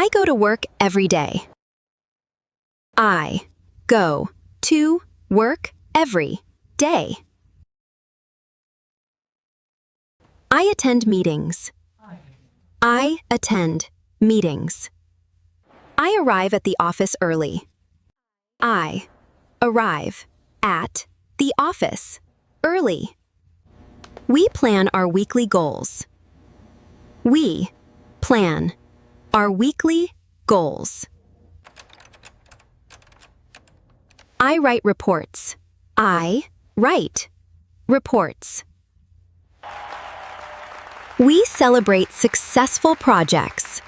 I go to work every day. I go to work every day. I attend meetings. I attend meetings. I arrive at the office early. I arrive at the office early. We plan our weekly goals. We plan our weekly goals. I write reports. I write reports. We celebrate successful projects.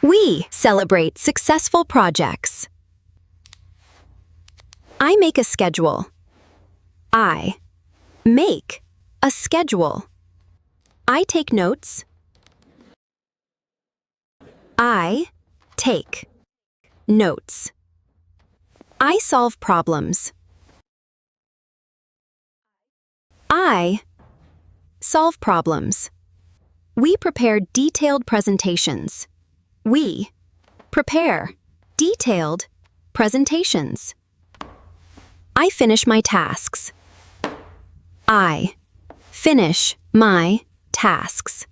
We celebrate successful projects. I make a schedule. I make a schedule. I take notes. I take notes. I solve problems. I solve problems. We prepare detailed presentations. We prepare detailed presentations. I finish my tasks. I finish my tasks.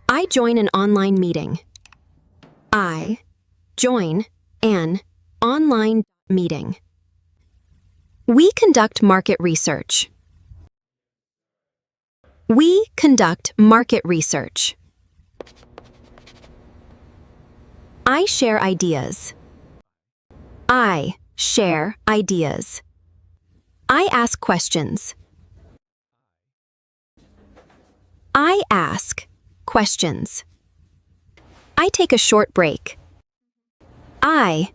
I join an online meeting. I join an online meeting. We conduct market research. We conduct market research. I share ideas. I share ideas. I ask questions. I ask questions. I take a short break. I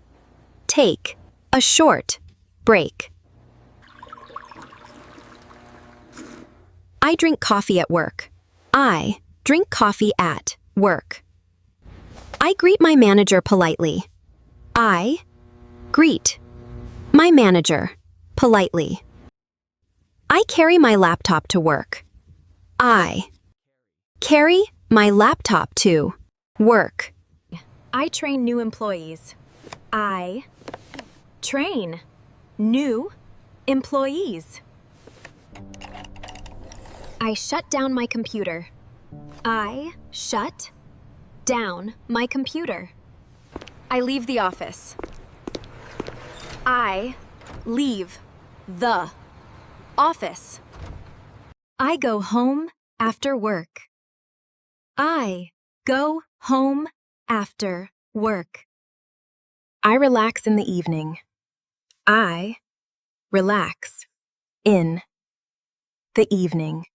take a short break. I drink coffee at work. I drink coffee at work. I greet my manager politely. I greet my manager politely. I carry my laptop to work. I carry my laptop to work. I train new employees. I train new employees. I shut down my computer. I shut down my computer. I leave the office. I leave the office. I go home after work. I go home after work. I relax in the evening. I relax in the evening.